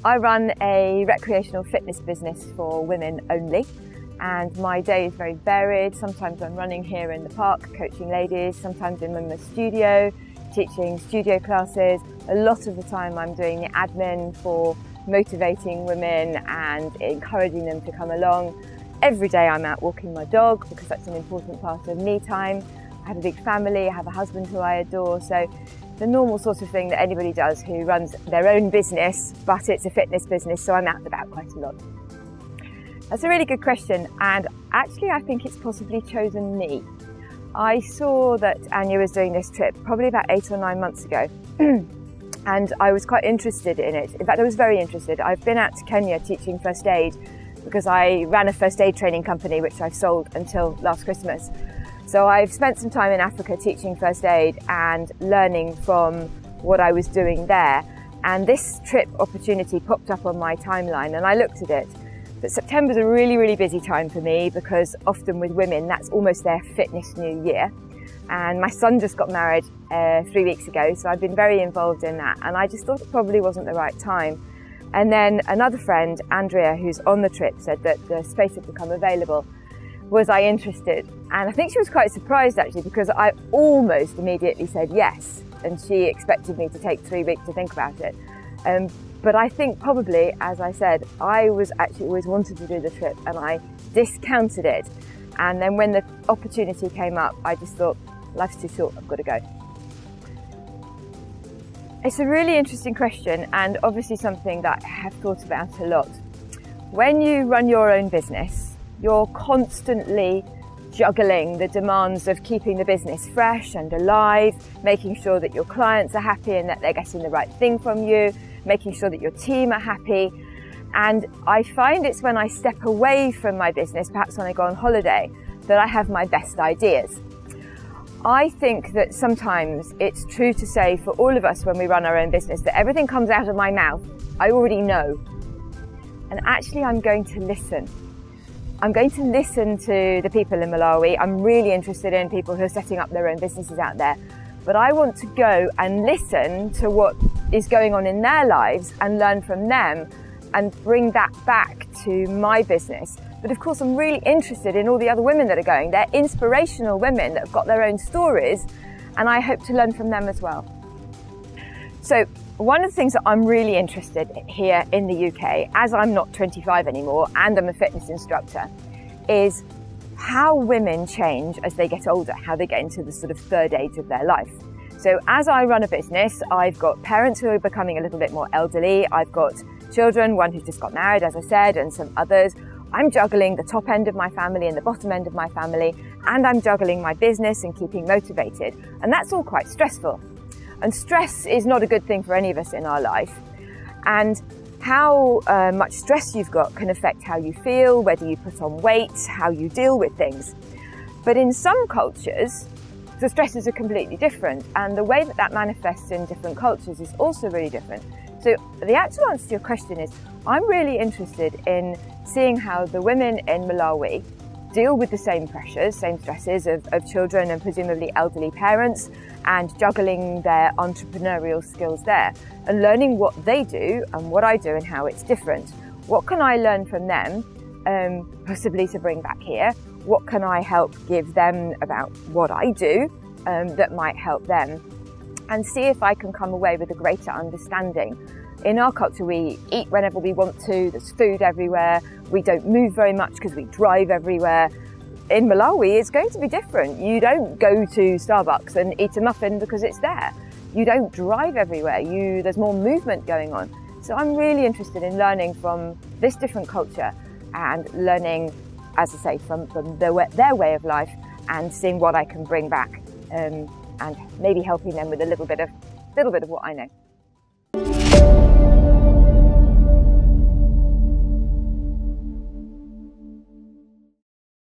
I run a recreational fitness business for women only, and my day is very varied. Sometimes I'm running here in the park, coaching ladies, sometimes I'm in the studio, teaching studio classes. A lot of the time I'm doing the admin for motivating women and encouraging them to come along. Every day I'm out walking my dog because that's an important part of me time. I have a big family, I have a husband who I adore, so the normal sort of thing that anybody does who runs their own business, but it's a fitness business, so I'm out and about quite a lot. That's a really good question, and actually I think it's possibly chosen me. I saw that Anya was doing this trip probably about 8 or 9 months ago, and I was quite interested in it. In fact, I was very interested. I've been out to Kenya teaching first aid because I ran a first aid training company which I've sold until last Christmas. So I've spent some time in Africa teaching first aid and learning from what I was doing there. And this trip opportunity popped up on my timeline and I looked at it. But September's a really, really busy time for me because often with women, that's almost their fitness new year. And my son just got married 3 weeks ago, so I've been very involved in that. And I just thought it probably wasn't the right time. And then another friend, Andrea, who's on the trip, said that the space had become available. Was I interested? And I think she was quite surprised actually because I almost immediately said yes, and she expected me to take 3 weeks to think about it. But I think probably, as I said, I was actually always wanted to do the trip and I discounted it. And then when the opportunity came up, I just thought, life's too short, I've got to go. It's a really interesting question and obviously something that I have thought about a lot. When you run your own business, you're constantly juggling the demands of keeping the business fresh and alive, making sure that your clients are happy and that they're getting the right thing from you, making sure that your team are happy. And I find it's when I step away from my business, perhaps when I go on holiday, that I have my best ideas. I think that sometimes it's true to say for all of us when we run our own business that everything comes out of my mouth. I already know. And actually I'm going to listen. I'm going to listen to the people in Malawi. I'm really interested in people who are setting up their own businesses out there. But I want to go and listen to what is going on in their lives and learn from them and bring that back to my business. But of course, I'm really interested in all the other women that are going. They're inspirational women that have got their own stories, and I hope to learn from them as well. So one of the things that I'm really interested in here in the UK, as I'm not 25 anymore and I'm a fitness instructor, is how women change as they get older, how they get into the sort of third age of their life. So as I run a business, I've got parents who are becoming a little bit more elderly. I've got children, one who's just got married, as I said, and some others. I'm juggling the top end of my family and the bottom end of my family, and I'm juggling my business and keeping motivated. And that's all quite stressful. And stress is not a good thing for any of us in our life. And how much stress you've got can affect how you feel, whether you put on weight, how you deal with things. But in some cultures, the stresses are completely different. And the way that that manifests in different cultures is also really different. So the actual answer to your question is, I'm really interested in seeing how the women in Malawi deal with the same pressures, same stresses of children and presumably elderly parents, and juggling their entrepreneurial skills there, and learning what they do and what I do and how it's different. What can I learn from them, possibly to bring back here? What can I help give them about what I do that might help them? And see if I can come away with a greater understanding. In our culture, we eat whenever we want to, there's food everywhere, we don't move very much because we drive everywhere. In Malawi, it's going to be different. You don't go to Starbucks and eat a muffin because it's there. You don't drive everywhere, there's more movement going on. So I'm really interested in learning from this different culture and learning, as I say, from their way of life and seeing what I can bring back and maybe helping them with a little bit of what I know.